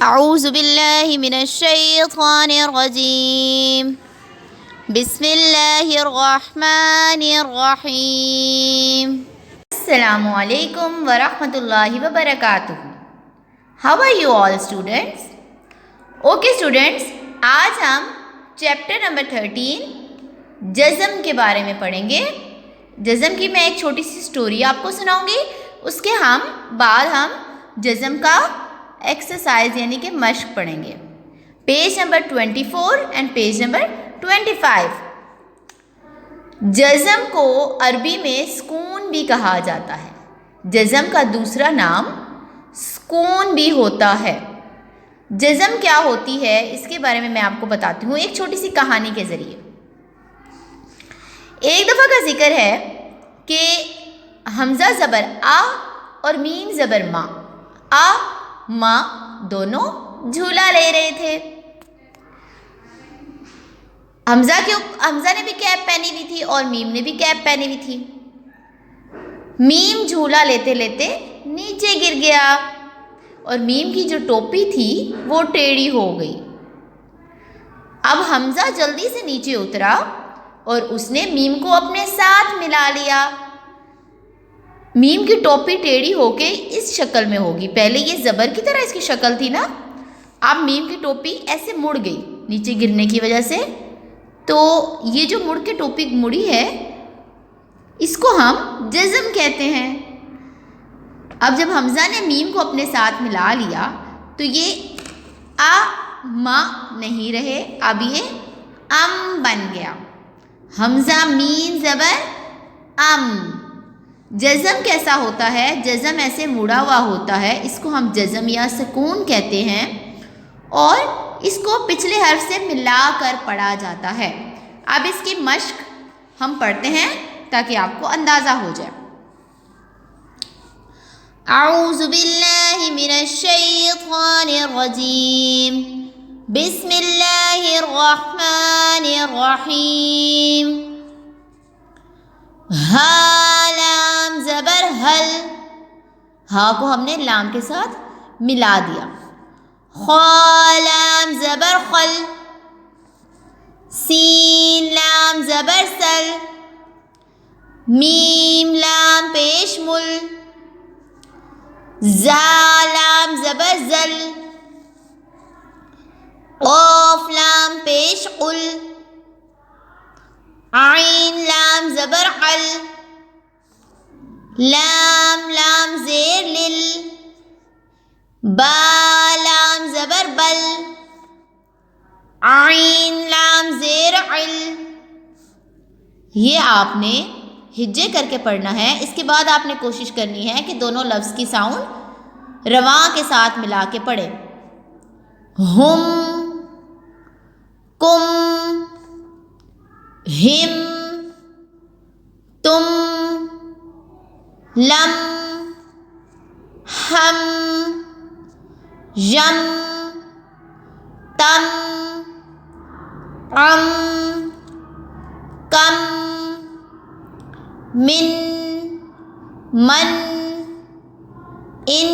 اعوذ باللہ من الشیطان الرجیم بسم اللہ الرحمن الرحیم السلام علیکم ورحمۃ اللہ وبرکاتہ. How are you all students? Okay students, آج ہم چیپٹر نمبر 13 جزم کے بارے میں پڑھیں گے. جزم کی میں ایک چھوٹی سی سٹوری آپ کو سناؤں گی، اس کے بعد ہم جزم کا ایکسرسائز یعنی کہ مشق پڑھیں گے. Page number 24 and page number 25. جزم کو عربی میں سکون بھی کہا جاتا ہے. جزم کا دوسرا نام سکون بھی ہوتا ہے. جزم کیا ہوتی ہے اس کے بارے میں آپ کو بتاتی ہوں ایک چھوٹی سی کہانی کے ذریعے. ایک دفعہ کا ذکر ہے کہ حمزہ زبر آ اور میم زبر ما، آ ماں دونوں جھولا لے رہے تھے. حمزہ نے بھی کیپ پہنی ہوئی تھی اور میم نے بھی کیپ پہنی ہوئی تھی. میم جھولا لیتے لیتے نیچے گر گیا اور میم کی جو ٹوپی تھی وہ ٹیڑھی ہو گئی. اب حمزہ جلدی سے نیچے اترا اور اس نے میم کو اپنے ساتھ ملا لیا. میم کی ٹوپی ٹیڑھی ہو کے اس شکل میں ہوگی. پہلے یہ زبر کی طرح اس کی شکل تھی نا، اب میم کی ٹوپی ایسے مڑ گئی نیچے گرنے کی وجہ سے. تو یہ جو مڑ کے ٹوپی مڑی ہے اس کو ہم جزم کہتے ہیں. اب جب حمزہ نے میم کو اپنے ساتھ ملا لیا تو یہ آ ما نہیں رہے، اب یہ ام بن گیا. حمزہ میم زبر ام. جزم کیسا ہوتا ہے؟ جزم ایسے مڑا ہوا ہوتا ہے، اس کو ہم جزم یا سکون کہتے ہیں اور اس کو پچھلے حرف سے ملا کر پڑھا جاتا ہے. اب اس کی مشق ہم پڑھتے ہیں تاکہ آپ کو اندازہ ہو جائے. اعوذ باللہ من الشیطان الرجیم بسم اللہ الرحمن الرحیم. ہا لام زبر حل، ہا کو ہم نے لام کے ساتھ ملا دیا. خا لام زبر خل، سین لام زبر سل، میم لام پیش مل، زا لام زبر زل، قاف لام پیش قل، عین لام زبر عل، لام لام زیر لل، با لام زبر بل، عین لام زیر عل. یہ آپ نے ہجے کر کے پڑھنا ہے. اس کے بعد آپ نے کوشش کرنی ہے کہ دونوں لفظ کی ساؤنڈ رواں کے ساتھ ملا کے پڑھیں. ہم، کم، ہم، تم، لم، ہم، یم، تم، ام، کم، من، من، ان،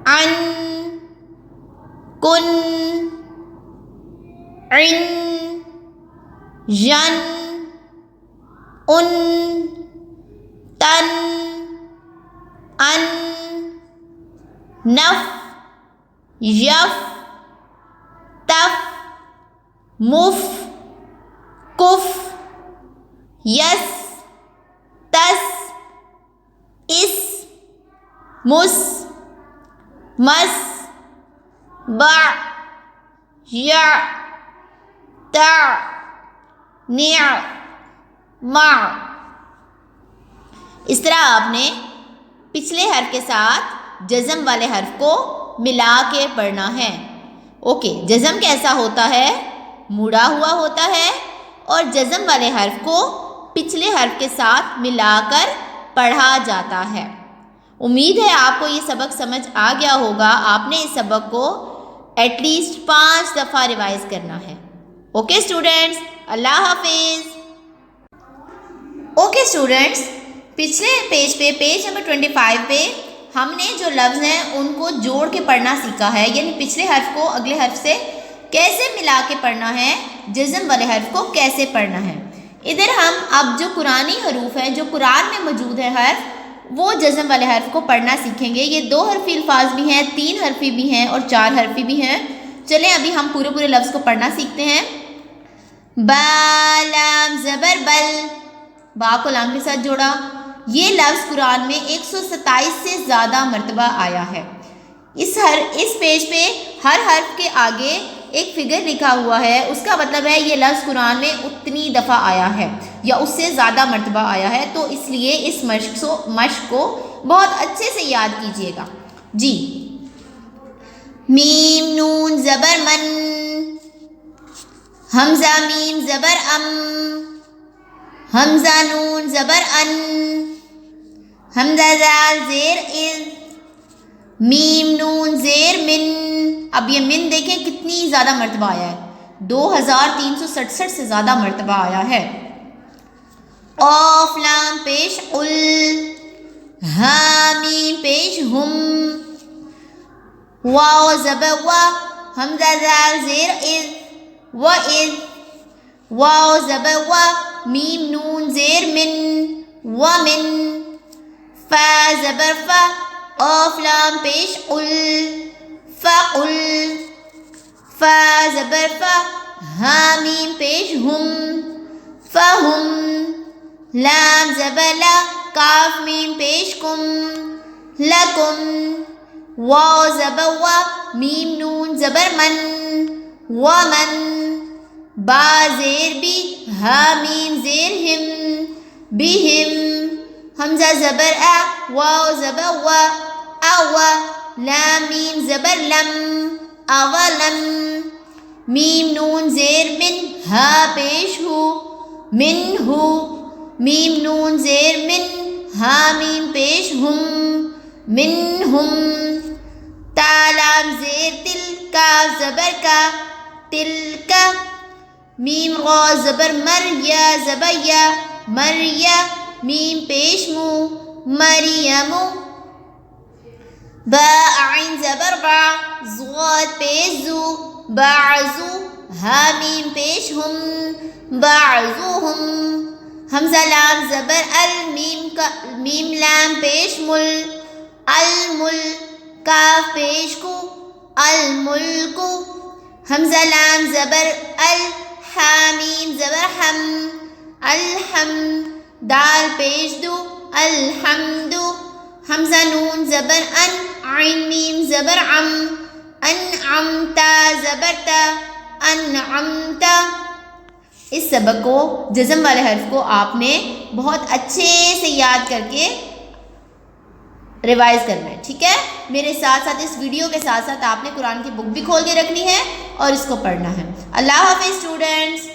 عن، کن، عن، ین، ان، تن، ان، نف، یف، تف، مف، کف، یس، تس، اس، مس، مس، بع، یا، تع، نع، مع. اس طرح آپ نے پچھلے حرف کے ساتھ جزم والے حرف کو ملا کے پڑھنا ہے. اوکے، جزم کیسا ہوتا ہے؟ مڑا ہوا ہوتا ہے اور جزم والے حرف کو پچھلے حرف کے ساتھ ملا کر پڑھا جاتا ہے. امید ہے آپ کو یہ سبق سمجھ آ گیا ہوگا. آپ نے اس سبق کو ایٹ لیسٹ 5 دفعہ ریوائز کرنا ہے. اوکے اسٹوڈینٹس، اللہ حافظ. اوکے اسٹوڈینٹس، پچھلے پیج پہ پیج نمبر 25 پہ ہم نے جو لفظ ہیں ان کو جوڑ کے پڑھنا سیکھا ہے، یعنی پچھلے حرف کو اگلے حرف سے کیسے ملا کے پڑھنا ہے، جزم والے حرف کو کیسے پڑھنا ہے۔ ادھر ہم اب جو قرآنی حروف ہیں، جو قرآن میں موجود ہے حرف، وہ جزم والے حرف کو پڑھنا سیکھیں گے۔ یہ 2 حرفی الفاظ بھی ہیں، 3 حرفی بھی ہیں اور 4 حرفی بھی ہیں۔ چلیں ابھی ہم پورے لفظ کو پڑھنا سیکھتے ہیں۔ با لام زبر بل، با کو لام کے ساتھ جوڑا۔ یہ لفظ قرآن میں 127 سے زیادہ مرتبہ آیا ہے۔ اس پیج پہ ہر حرف کے آگے ایک فگر لکھا ہوا ہے، اس کا مطلب ہے یہ لفظ قرآن میں اتنی دفعہ آیا ہے یا اس سے زیادہ مرتبہ آیا ہے، تو اس لیے اس مشق کو بہت اچھے سے یاد کیجیے گا۔ جی، میم نون زبر من، حمزہ میم زبر ام، حمزہ نون زبر ان، حمزہ زال زیر از، میم نون زیر من۔ اب یہ من دیکھیں کتنی زیادہ مرتبہ آیا ہے، 2367 سے زیادہ مرتبہ آیا ہے۔ قاف لام پیش ال، ہا میم پیش ہم، واو زبر وا، حمزہ زال زیر از، و از، واو زبر وا، میم نون زیر من، ومن، فا زبر فا، قاف لام پیش ال، فقل، فا زبر فا، ہا میم پیش ہم، فہم، لام زبر لا، کاف میم پیش کم، لکم، واو زبر وا، میم نون زبر من، ومن، با زیر بی، ہا میم زیر ہم، بہم، حمزہ زبر آ، واو زبر وا، اوا، لام میم زبر لم، اولم، میم نون زیر من، ہا پیش ہو، من ہو، میم نون زیر من، ہا میم پیش ہم، من ہم، تا لام زیر تل، کاف زبر کا، تل کا، میم غا زبر مر، یا زبر یا، مریا، میم پیش مو، مریم، با عین زبر با، ضاد پیش زو، بعضو، ہا میم پیش ہم، بعضوہم، حمزہ لام زبر ال، میم لام پیش مل، المل، کاف پیش کو، الملک، حمزہ لام زبر ال، ہا میم زبر ہم، الحم، دال پیش دو، الحمد، حمزہ نون زبر ان، عین میم زبر عم، انعمتا زبر تا، انعمتا۔ اس سبق کو، جزم والے حرف کو آپ نے بہت اچھے سے یاد کر کے ریوائز کرنا ہے، ٹھیک ہے؟ میرے ساتھ اس ویڈیو کے ساتھ آپ نے قرآن کی بک بھی کھول کے رکھنی ہے اور اس کو پڑھنا ہے۔ اللہ حافظ اسٹوڈنٹس۔